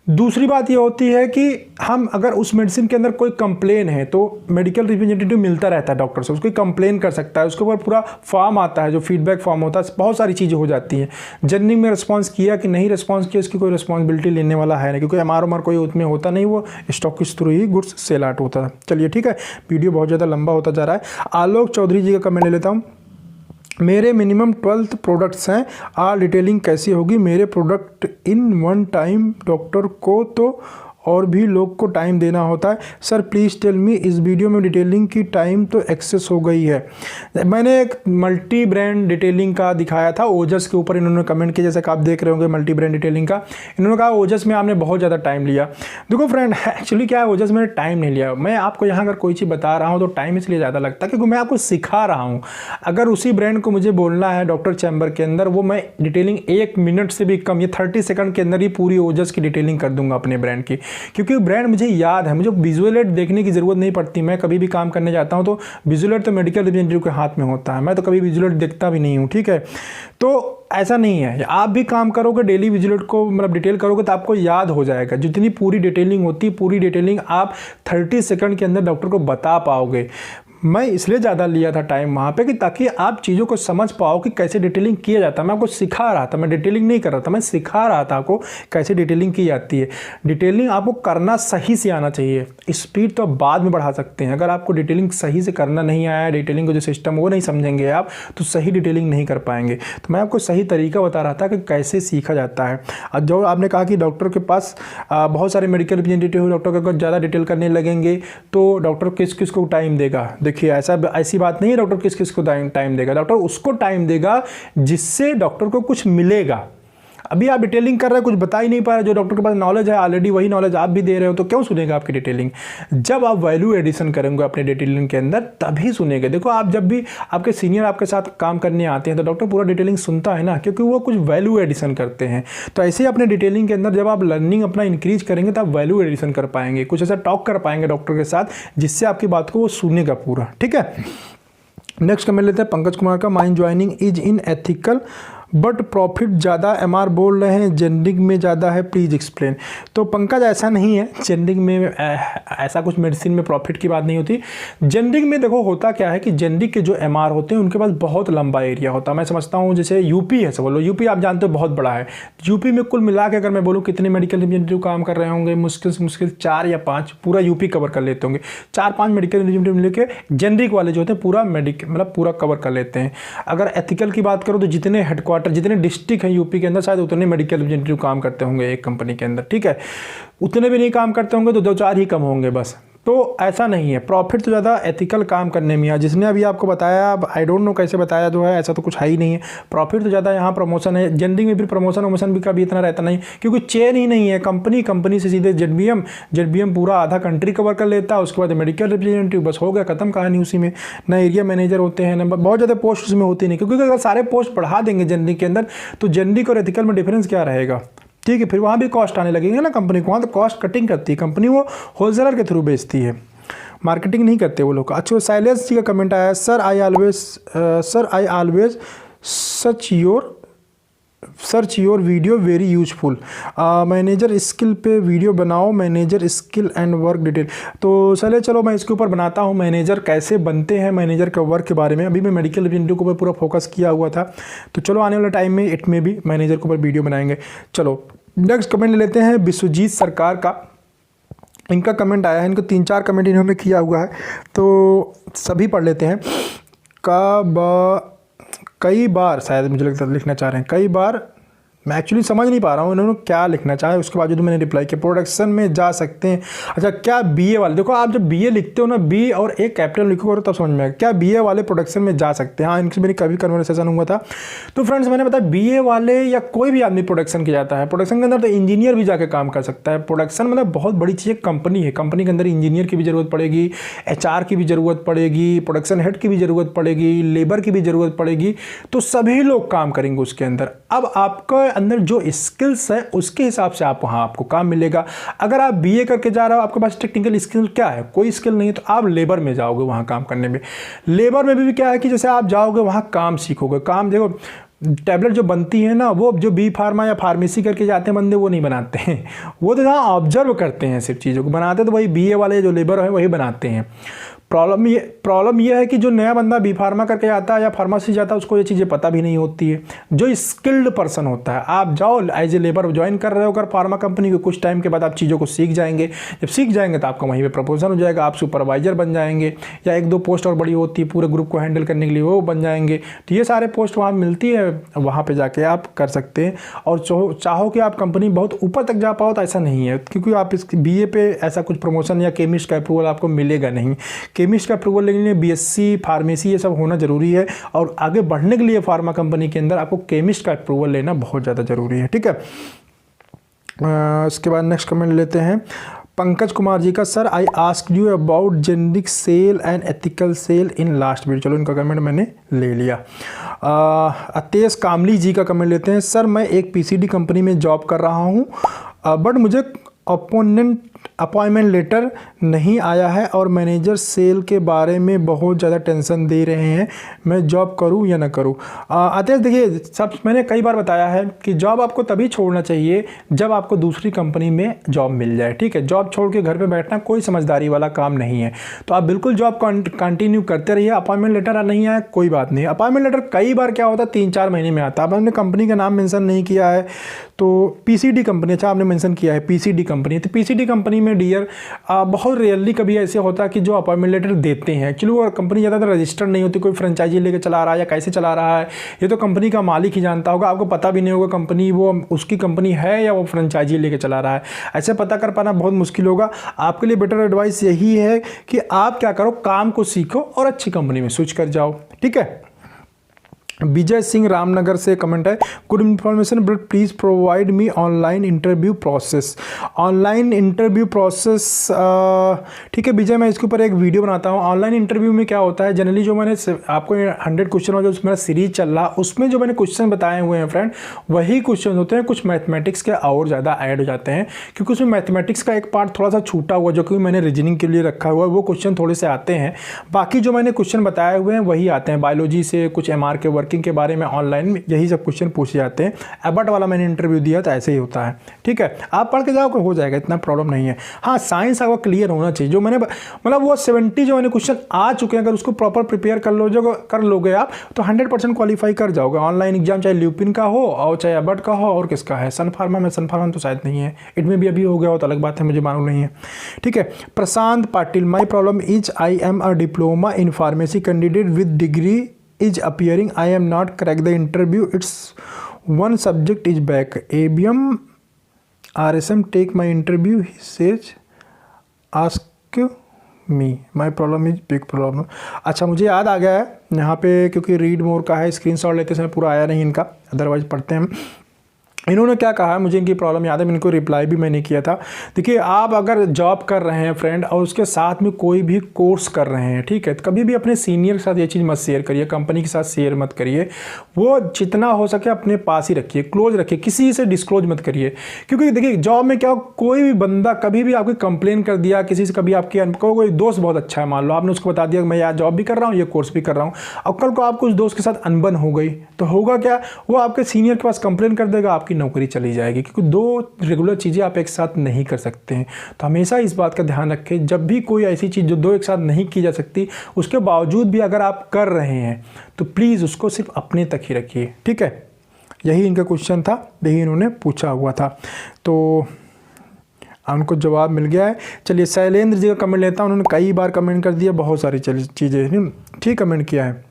दूसरी बात ये होती है कि हम अगर उस मेडिसिन के अंदर कोई कंप्लेन है तो मेडिकल रिप्रेजेंटेटिव मिलता रहता है डॉक्टर से, उसको कंप्लेन कर सकता है, उसके ऊपर पूरा फॉर्म आता है, जो फीडबैक फॉर्म होता है, बहुत सारी चीज़ें हो जाती हैं। जेनरिक में रिस्पांस किया कि नहीं रिस्पांस किया, इसकी कोई रिस्पॉन्सिबिलिटी लेने वाला है नहीं, क्योंकि एमआर कोई उसमें होता नहीं, वो स्टॉक थ्रू ही गुड्स सेल आउट होता है। चलिए ठीक है, वीडियो बहुत ज़्यादा लंबा होता जा रहा है। आलोक चौधरी जी का कमेंट ले लेता हूँ। मेरे मिनिमम 12 प्रोडक्ट्स हैं, आर डिटेलिंग कैसी होगी मेरे product in one time? Doctor को तो और भी लोग को टाइम देना होता है। सर प्लीज़ टेल मी, इस वीडियो में डिटेलिंग की टाइम तो एक्सेस हो गई है। मैंने एक मल्टी ब्रांड डिटेलिंग का दिखाया था, ओजस के ऊपर इन्होंने कमेंट किया, जैसे कि आप देख रहे होंगे मल्टी ब्रांड डिटेलिंग का। इन्होंने कहा ओजस में आपने बहुत ज़्यादा टाइम लिया। देखो फ्रेंड, एक्चुअली क्या है, ओजस मैंने टाइम नहीं लिया। मैं आपको यहाँ अगर कोई चीज़ बता रहा हूँ तो टाइम इसलिए ज़्यादा लगता है क्योंकि मैं आपको सिखा रहा हूँ। अगर उसी ब्रांड को मुझे बोलना है डॉक्टर चैम्बर के अंदर, वो मैं डिटेलिंग 1 मिनट से भी कम, ये 30 सेकंड के अंदर ही पूरी ओजस की डिटेलिंग कर दूंगा अपने ब्रांड की, क्योंकि ब्रांड मुझे याद है। मुझे विजुअल एड देखने की ज़रूरत नहीं पड़ती। मैं कभी भी काम करने जाता हूं तो विजुअल एड तो मेडिकल रिप्रेजेंटेटिव के हाथ में होता है, मैं तो कभी विजुअल एड देखता भी नहीं हूं, ठीक है। तो ऐसा नहीं है, आप भी काम करोगे डेली विजुअल एड को मतलब डिटेल करोगे तो आपको याद हो जाएगा। जितनी पूरी डिटेलिंग होती है, पूरी डिटेलिंग आप 30 सेकंड के अंदर डॉक्टर को बता पाओगे। मैं इसलिए ज़्यादा लिया था टाइम वहाँ पे कि ताकि आप चीज़ों को समझ पाओ कि कैसे डिटेलिंग किया जाता है। मैं आपको सिखा रहा था, मैं डिटेलिंग नहीं कर रहा था, मैं सिखा रहा था आपको कैसे डिटेलिंग की जाती है। डिटेलिंग आपको करना सही से आना चाहिए, स्पीड तो आप बाद में बढ़ा सकते हैं। अगर आपको डिटेलिंग सही से करना नहीं आया, डिटेलिंग का जो सिस्टम वो नहीं समझेंगे आप, तो सही डिटेलिंग नहीं कर पाएंगे। तो मैं आपको सही तरीका बता रहा था कि कैसे सीखा जाता है। और जो आपने कहा कि डॉक्टर के पास बहुत सारे मेडिकल रिप्रेजेंटेटिव, डॉक्टर को अगर ज़्यादा डिटेल करने लगेंगे तो डॉक्टर किस किस को टाइम देगा? देखिए ऐसी बात नहीं है डॉक्टर किस किस को टाइम देगा। डॉक्टर उसको टाइम देगा जिससे डॉक्टर को कुछ मिलेगा। अभी आप डिटेलिंग कर रहे हैं, कुछ बता ही नहीं पा रहे, जो डॉक्टर के पास नॉलेज है ऑलरेडी वही नॉलेज आप भी दे रहे हो, तो क्यों सुनेगा आपकी डिटेलिंग? जब आप वैल्यू एडिशन करेंगे अपने डिटेलिंग के अंदर तभी सुनेंगे। देखो, आप जब भी आपके सीनियर आपके साथ काम करने आते हैं तो डॉक्टर पूरा डिटेलिंग सुनता है ना, क्योंकि वो कुछ वैल्यू एडिशन करते हैं। तो ऐसे ही अपने डिटेलिंग के अंदर जब आप लर्निंग अपना इंक्रीज करेंगे तो आप वैल्यू एडिशन कर पाएंगे, कुछ ऐसा टॉक कर पाएंगे डॉक्टर के साथ जिससे आपकी बात को वो सुनेगा पूरा, ठीक है। नेक्स्ट कमेंट लेते हैं पंकज कुमार का, mine joining is in ethical but profit ज़्यादा एमआर बोल रहे हैं, जेनरिक में ज़्यादा है, प्लीज़ एक्सप्लेन। तो पंकज ऐसा नहीं है, जेनरिक में ऐसा कुछ मेडिसिन में प्रॉफिट की बात नहीं होती। जेनरिक में देखो होता क्या है कि जेनरिक के जो एमआर होते हैं उनके पास बहुत लंबा एरिया होता है। मैं समझता हूँ जैसे यूपी है, सब बोलो यूपी आप जानते हो बहुत बड़ा है। यूपी में कुल मिला के अगर मैं बोलूँ कितने मेडिकल रिप्रेजेंटेटिव काम कर रहे होंगे, मुश्किल से मुश्किल 4 या 5 पूरा यूपी कवर कर लेते होंगे। 4-5 मेडिकल रिप्रेजेंटेटिव मिलकर जेनरिक वाले जो होते हैं पूरा मतलब पूरा कवर कर लेते हैं। अगर एथिकल की बात करो तो जितने हेडक्वार्टर, जितने डिस्ट्रिक्ट हैं यूपी के अंदर शायद उतने मेडिकल रिप्रेजेंटेटिव काम करते होंगे एक कंपनी के अंदर, ठीक है। उतने भी नहीं काम करते होंगे तो 2-4 ही कम होंगे बस। तो ऐसा नहीं है, प्रॉफिट तो ज़्यादा एथिकल काम करने में है। जिसने अभी आपको बताया, अब आई डोंट नो कैसे बताया जो है, ऐसा तो कुछ है ही नहीं है। प्रॉफिट तो ज़्यादा यहाँ प्रमोशन है, जेनरिक में भी प्रमोशन वमोशन भी कभी इतना रहता नहीं, क्योंकि चेन ही नहीं है। कंपनी से सीधे जेडबीएम पूरा आधा कंट्री कवर कर लेता है, उसके बाद मेडिकल रिप्रेजेंटेटिव, बस हो गया, खत्म कहानी उसी में। ना एरिया मैनेजर होते हैं, ना बहुत ज़्यादा पोस्ट उसमें होती नहीं, क्योंकि अगर सारे पोस्ट बढ़ा देंगे जेनरिक के अंदर तो जेनरिक और एथिकल में डिफरेंस क्या रहेगा, ठीक है। फिर वहाँ भी कॉस्ट आने लगेंगे ना कंपनी को, वहाँ तो कॉस्ट कटिंग करती है कंपनी, वो होलसेलर के थ्रू बेचती है, मार्केटिंग नहीं करते वो लोग। अच्छा, साइलेंस जी का कमेंट आया, sir I always search your video very useful. Manager skill पे वीडियो बनाओ, manager skill and work detail. तो चलो मैं इसके ऊपर बनाता हूँ, मैनेजर कैसे बनते हैं, मैनेजर का वर्क के बारे में। अभी मैं मेडिकल रिप्रेजेंटेटिव के ऊपर पूरा फोकस किया हुआ था, तो चलो आने वाले टाइम में इट में भी मैनेजर के ऊपर वीडियो बनाएंगे। चलो नेक्स्ट कमेंट ले लेते हैं विश्वजीत सरकार का। इनका कमेंट आया है, इनको 3-4 कमेंट इन्होंने किया हुआ है, तो सभी पढ़ लेते हैं। कई बार शायद मुझे लगता है लिखना चाह रहे हैं, कई बार मैं एक्चुअली समझ नहीं पा रहा हूँ इन्होंने क्या लिखना चाहे। उसके बाद जो मैंने रिप्लाई किया, प्रोडक्शन में जा सकते हैं। अच्छा, क्या बीए वाले, देखो आप जब बीए लिखते हो ना, बी और एक कैपिटल लिखोगे तब समझ में आएगा। क्या बीए वाले प्रोडक्शन में जा सकते हैं? हाँ, इनसे मेरी कभी कन्वर्सेशन हुआ था। तो फ्रेंड्स मैंने बताया बीए वाले या कोई भी आदमी प्रोडक्शन की जाता है। प्रोडक्शन के अंदर तो इंजीनियर भी जाके काम कर सकता है। प्रोडक्शन मतलब बहुत बड़ी चीज़, कंपनी है, कंपनी के अंदर इंजीनियर की भी ज़रूरत पड़ेगी, HR की भी ज़रूरत पड़ेगी, प्रोडक्शन हेड की भी ज़रूरत पड़ेगी, लेबर की भी ज़रूरत पड़ेगी। तो सभी लोग काम करेंगे उसके अंदर। अब आपका अंदर जो स्किल्स है उसके हिसाब से आपको काम मिलेगा। अगर आप बीए करके जा रहे हो, आपके पास टेक्निकल स्किल क्या है, कोई स्किल नहीं है, तो आप लेबर में जाओगे वहाँ काम करने में। लेबर में भी क्या है कि जैसे आप जाओगे वहाँ काम सीखोगे। काम देखो, टैबलेट जो बनती है ना, वो जो बी फार्मा या फार्मेसी करके जाते हैं बंदे, वो नहीं बनाते हैं, वो तो यहाँ ऑब्जर्व करते हैं सिर्फ चीज़ों को। बनाते तो वही बीए वाले जो लेबर है वही बनाते हैं। प्रॉब्लम ये है कि जो नया बंदा बी फार्मा करके आता है या फार्मेसी जाता है उसको ये चीज़ें पता भी नहीं होती है। जो स्किल्ड पर्सन होता है, आप जाओ एज ए लेबर ज्वाइन कर रहे हो अगर फार्मा कंपनी के, कुछ टाइम के बाद आप चीज़ों को सीख जाएंगे। जब सीख जाएंगे तो आपका वहीं पे प्रपोजल हो जाएगा, आप सुपरवाइजर बन जाएंगे, या 1-2 पोस्ट और बड़ी होती है पूरे ग्रुप को हैंडल करने के लिए, वो बन जाएंगे। तो ये सारे पोस्ट वहाँ मिलती है, वहाँ पर जाके आप कर सकते हैं। और चाहो कि आप कंपनी बहुत ऊपर तक जा पाओ तो ऐसा नहीं है, क्योंकि आप इस BA पे ऐसा कुछ प्रमोशन या केमिस्ट का अप्रूवल आपको मिलेगा नहीं। केमिस्ट का अप्रूवल लेने के लिए BSc फार्मेसी ये सब होना ज़रूरी है, और आगे बढ़ने के लिए फार्मा कंपनी के अंदर आपको केमिस्ट का अप्रूवल लेना बहुत ज़्यादा ज़रूरी है। ठीक है, इसके बाद नेक्स्ट कमेंट लेते हैं पंकज कुमार जी का। Sir I asked you about generic sale and ethical sale in last video. चलो इनका कमेंट मैंने ले लिया। अतेश कामली जी का कमेंट लेते हैं। सर मैं एक PCD कंपनी में जॉब कर रहा हूँ, बट मुझे अपॉइंटमेंट लेटर नहीं आया है और मैनेजर सेल के बारे में बहुत ज़्यादा टेंशन दे रहे हैं, मैं जॉब करूं या ना करूं। अतः देखिए, सब मैंने कई बार बताया है कि जॉब आपको तभी छोड़ना चाहिए जब आपको दूसरी कंपनी में जॉब मिल जाए। ठीक है, जॉब छोड़ के घर पे बैठना कोई समझदारी वाला काम नहीं है। तो आप बिल्कुल जॉब कंटिन्यू करते रहिए। अपॉइंटमेंट लेटर नहीं आया कोई बात नहीं। अपॉइंटमेंट लेटर कई बार क्या होता है 3-4 महीने में आता है। अब आपने कंपनी का नाम मेंशन नहीं किया है तो PCD कंपनी, अच्छा आपने मेंशन किया है PCD कंपनी, तो PCD कंपनी में डियर बहुत रेयरली कभी ऐसे होता है कि जो अपॉइंटमेंट लेटर देते हैं, एक्चुअली वो कंपनी ज़्यादातर रजिस्टर्ड नहीं होती, कोई फ्रेंचाइजी लेके चला रहा है या कैसे चला रहा है ये तो कंपनी का मालिक ही जानता होगा। आपको पता भी नहीं होगा कंपनी वो उसकी कंपनी है या वो फ्रेंचाइजी लेके चला रहा है। ऐसे पता कर पाना बहुत मुश्किल होगा। आपके लिए बेटर एडवाइस यही है कि आप क्या करो, काम को सीखो और अच्छी कंपनी में स्विच कर जाओ। ठीक है, विजय सिंह रामनगर से कमेंट है, good information but please provide me online interview process. Online interview process, ठीक है विजय, मैं इसके ऊपर एक वीडियो बनाता हूँ। ऑनलाइन इंटरव्यू में क्या होता है, जनरली जो मैंने आपको 100 क्वेश्चन वाला जो मेरा सीरीज चल रहा उसमें जो मैंने क्वेश्चन बताए हुए हैं फ्रेंड, वही क्वेश्चन होते हैं। कुछ मैथमेटिक्स के और ज़्यादा ऐड हो जाते हैं, क्योंकि उसमें मैथमेटिक्स का एक पार्ट थोड़ा सा छूटा हुआ जो कि मैंने रीजनिंग के लिए रखा हुआ है, वो क्वेश्चन थोड़े से आते हैं। बाकी जो मैंने क्वेश्चन बताए हुए हैं वही आते हैं। बायोलॉजी से कुछ MR के वर्किंग के बारे में ऑनलाइन में यही सब क्वेश्चन पूछे जाते हैं। एबट वाला मैंने इंटरव्यू दिया तो ऐसे ही होता है। ठीक है, आप पढ़ के जाओ हो जाएगा, इतना प्रॉब्लम नहीं है। हाँ, साइंस आपका क्लियर होना चाहिए। जो मैंने मतलब वो 70 जो मैंने क्वेश्चन आ चुके हैं, अगर उसको प्रॉपर प्रिपेयर कर लोगे आप तो 100% क्वालिफाई कर जाओगे। ऑनलाइन एग्जाम चाहे ल्यूपिन का हो और चाहे एबट का हो और किसका है, सन फार्मा में, सन फार्मा तो शायद नहीं है, इट में भी अभी हो गया हो तो अलग बात है, मुझे मालूम नहीं है। ठीक है, Prashant Patil, my problem is I am a diploma in pharmacy candidate with degree is appearing, I am not crack the interview, it's one subject is back, ABM RSM take my interview, he says ask me, my problem is big problem। अच्छा मुझे याद आ गया है यहाँ पे, क्योंकि read more का है, स्क्रीनशॉट लेते समय पूरा आया नहीं इनका, अदरवाइज पढ़ते हैं हम। इन्होंने क्या कहा है, मुझे इनकी प्रॉब्लम याद है, इनको रिप्लाई भी मैंने किया था। देखिए, आप अगर जॉब कर रहे हैं फ्रेंड और उसके साथ में कोई भी कोर्स कर रहे हैं, ठीक है, तो कभी भी अपने सीनियर के साथ ये चीज़ मत शेयर करिए, कंपनी के साथ शेयर मत करिए। वो जितना हो सके अपने पास ही रखिए, क्लोज रखिए, किसी से डिस्क्लोज मत करिए। क्योंकि देखिए जॉब में क्या, कोई भी बंदा कभी भी आपकी कंप्लेन कर दिया किसी से, कभी आपके कोई दोस्त बहुत अच्छा है, मान लो आपने उसको बता दिया मैं यार जॉब भी कर रहा हूँ, ये कोर्स भी कर रहा हूँ, और कल को आपको उस दोस्त के साथ अनबन हो गई तो होगा क्या, वो आपके सीनियर के पास कंप्लेन कर देगा, आपकी नौकरी चली जाएगी। क्योंकि 2 रेगुलर चीज़ें आप एक साथ नहीं कर सकते हैं। तो हमेशा इस बात का ध्यान रखें, जब भी कोई ऐसी चीज़ जो 2 एक साथ नहीं की जा सकती, उसके बावजूद भी अगर आप कर रहे हैं तो प्लीज़ उसको सिर्फ अपने तक ही रखिए। ठीक है, यही इनका क्वेश्चन था, यही इन्होंने पूछा हुआ था, तो उनको जवाब मिल गया है। चलिए शैलेंद्र जी का कमेंट लेता हूँ, उन्होंने कई बार कमेंट कर दिया, बहुत सारी चीज़ें ठीक कमेंट किया है।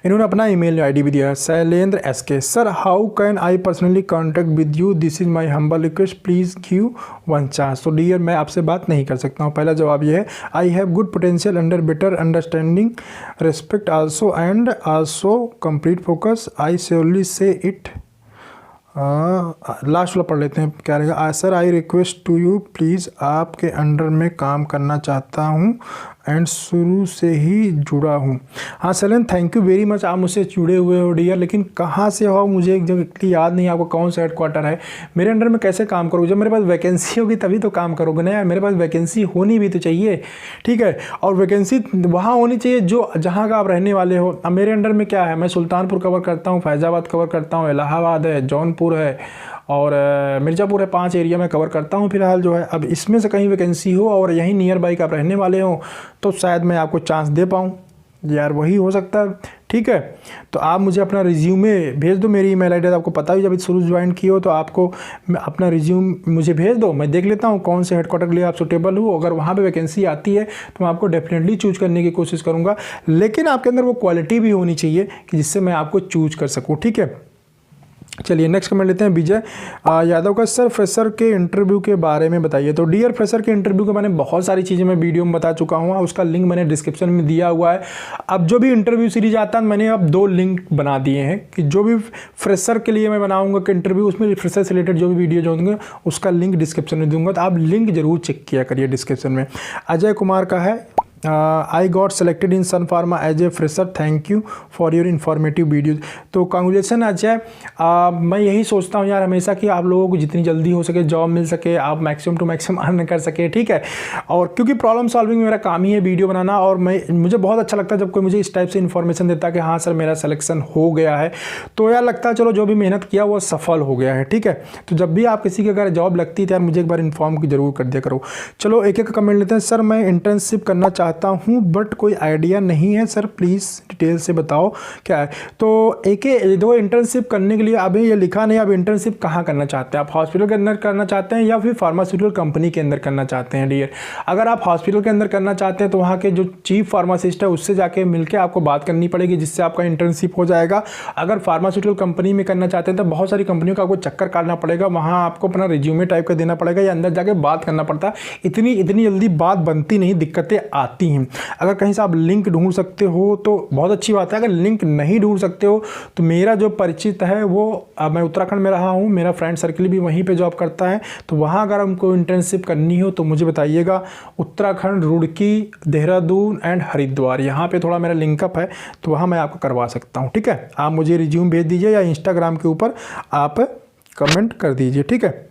इन्होंने अपना ईमेल आईडी भी दिया है, Shailendra SK। Sir how can I personally contact with you, this is my humble request, please give one chance. तो डियर, मैं आपसे बात नहीं कर सकता हूँ। पहला जवाब ये है, I have good potential under better understanding respect also and also complete focus, I surely say it. Last वाला पढ़ लेते हैं क्या रहेगा। Sir I request to you please, आपके अंडर में काम करना चाहता हूँ एंड शुरू से ही जुड़ा हूँ। हाँ सलेन, थैंक यू वेरी मच, आप मुझसे जुड़े हुए हो डियर, लेकिन कहाँ से हो मुझे एक जगह याद नहीं, आपको कौन सा हेडक्वार्टर है, मेरे अंडर में कैसे काम करोगे, जब मेरे पास वैकेंसी होगी तभी तो काम करोगे ना यार, मेरे पास वैकेंसी होनी भी तो चाहिए। ठीक है, और वैकेंसी वहाँ होनी चाहिए जो जहाँ का आप रहने वाले हो। अब मेरे अंडर में क्या है, मैं सुल्तानपुर कवर करता हूँ, फैज़ाबाद कवर करता हूँ, इलाहाबाद है, जौनपुर है, और मिर्ज़ापुर है 5 एरिया में कवर करता हूँ फ़िलहाल जो है। अब इसमें से कहीं वैकेंसी हो और यहीं नियर बाई आप रहने वाले हो तो शायद मैं आपको चांस दे पाऊँ यार, वही हो सकता है। ठीक है, तो आप मुझे अपना रिज्यूमे भेज दो। मेरी ईमेल आईडी आपको पता ही, जब शुरू ज्वाइन की हो तो आपको अपना रिज्यूम मुझे भेज दो। मैं देख लेता हूँ कौन से हेडक्वार्टर के लिए आप सुटेबल हो। अगर वहाँ पे वैकेंसी आती है तो मैं आपको डेफिनेटली चूज करने की कोशिश करूँगा, लेकिन आपके अंदर वो क्वालिटी भी होनी चाहिए कि जिससे मैं आपको चूज कर सकूँ। ठीक है, चलिए नेक्स्ट कमेंट लेते हैं विजय यादव का। सर फ्रेशर के इंटरव्यू के बारे में बताइए। तो डियर फ्रेशर के इंटरव्यू के बारे में बहुत सारी चीज़ें मैं वीडियो में बता चुका हूँ, उसका लिंक मैंने डिस्क्रिप्शन में दिया हुआ है। अब जो भी इंटरव्यू सीरीज आता है मैंने अब 2 लिंक बना दिए हैं कि जो भी फ्रेशर के लिए मैं बनाऊँगा कि इंटरव्यू, उसमें फ्रेशर से रिलेटेड जो भी वीडियो जो होंगे उसका लिंक डिस्क्रिप्शन में दूंगा, तो आप लिंक जरूर चेक किया करिए डिस्क्रिप्शन में। अजय कुमार का है I got selected in Sun Pharma as a fresher, thank you for your informative videos. तो कांग्रेचुलेसन अजय। मैं यही सोचता हूँ यार हमेशा कि आप लोगों को जितनी जल्दी हो सके जॉब मिल सके, आप मैक्सिमम टू मैक्सिमम अर्न कर सके। ठीक है, और क्योंकि प्रॉब्लम सॉल्विंग मेरा काम ही है वीडियो बनाना, और मुझे बहुत अच्छा लगता है जब कोई मुझे इस टाइप से इन्फॉर्मेशन देता है कि हाँ सर मेरा सिलेक्शन हो गया है, तो यार लगता है चलो जो भी मेहनत किया वो सफल हो गया है। ठीक है, तो जब भी आप किसी की अगर जॉब लगती है तो यार मुझे एक बार इन्फॉर्म जरूर कर दिया करो। चलो एक एक कमेंट लेते हैं। सर मैं इंटर्नशिप करना चाहता हूं बट कोई आइडिया नहीं है सर, प्लीज़ डिटेल से बताओ क्या है। तो एक दो इंटर्नशिप करने के लिए अभी ये लिखा नहीं, आप इंटर्नशिप कहाँ करना चाहते हैं, आप हॉस्पिटल के अंदर करना चाहते हैं या फिर फार्मास्यूटिकल कंपनी के अंदर करना चाहते हैं। डियर, अगर आप हॉस्पिटल के अंदर करना चाहते हैं तो वहाँ के जो चीफ फार्मासिस्ट है उससे जाके मिलकर आपको बात करनी पड़ेगी, जिससे आपका इंटर्नशिप हो जाएगा। अगर फार्मास्यूटिकल कंपनी में करना चाहते हैं तो बहुत सारी कंपनियों का आपको चक्कर काटना पड़ेगा, वहाँ आपको अपना रिज्यूमे टाइप का देना पड़ेगा या अंदर जाके बात करना पड़ता है। इतनी जल्दी बात बनती नहीं, दिक्कतें आती हैं। अगर कहीं से आप लिंक ढूंढ सकते हो तो बहुत अच्छी बात है, अगर लिंक नहीं ढूंढ सकते हो तो मेरा जो परिचित है वो मैं उत्तराखंड में रहा हूँ, मेरा फ्रेंड सर्कल भी वहीं पे जॉब करता है, तो वहाँ अगर हमको इंटर्नशिप करनी हो तो मुझे बताइएगा। उत्तराखंड, रुड़की, देहरादून एंड हरिद्वार, यहाँ पे थोड़ा मेरा लिंकअप है तो वहाँ मैं आपको करवा सकता हूँ। ठीक है, आप मुझे रिज्यूम भेज दीजिए या इंस्टाग्राम के ऊपर आप कमेंट कर दीजिए। ठीक है,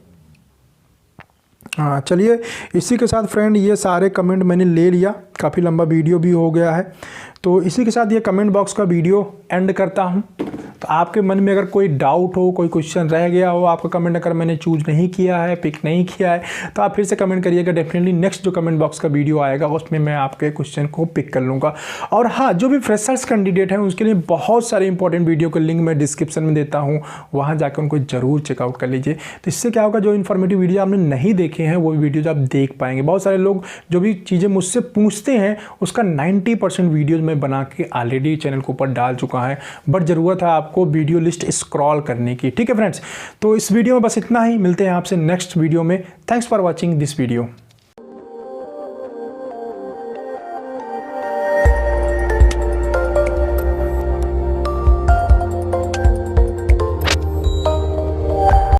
हाँ चलिए इसी के साथ फ्रेंड ये सारे कमेंट मैंने ले लिया, काफ़ी लंबा वीडियो भी हो गया है, तो इसी के साथ ये कमेंट बॉक्स का वीडियो एंड करता हूँ। तो आपके मन में अगर कोई डाउट हो, कोई क्वेश्चन रह गया हो, आपका कमेंट अगर मैंने चूज नहीं किया है, पिक नहीं किया है, तो आप फिर से कमेंट करिएगा। डेफिनेटली नेक्स्ट जो कमेंट बॉक्स का वीडियो आएगा उसमें मैं आपके क्वेश्चन को पिक कर लूँगा। और हाँ, जो भी फ्रेशर्स कैंडिडेट हैं उसके लिए बहुत सारे इंपॉर्टेंट वीडियो का लिंक मैं डिस्क्रिप्शन में देता हूँ, वहाँ जाकर उनको जरूर चेकआउट कर लीजिए। तो इससे क्या होगा, जो इन्फॉर्मेटिव वीडियो आपने नहीं देखे हैं वो वीडियोज आप देख पाएंगे। बहुत सारे लोग जो भी चीज़ें मुझसे पूछते हैं उसका 90% वीडियोज मैं बना के ऑलरेडी चैनल के ऊपर डाल चुका है, बट ज़रूरत है आपको वीडियो लिस्ट स्क्रॉल करने की। ठीक है फ्रेंड्स, तो इस वीडियो में बस इतना ही, मिलते हैं आपसे नेक्स्ट वीडियो में। Thanks for watching this video.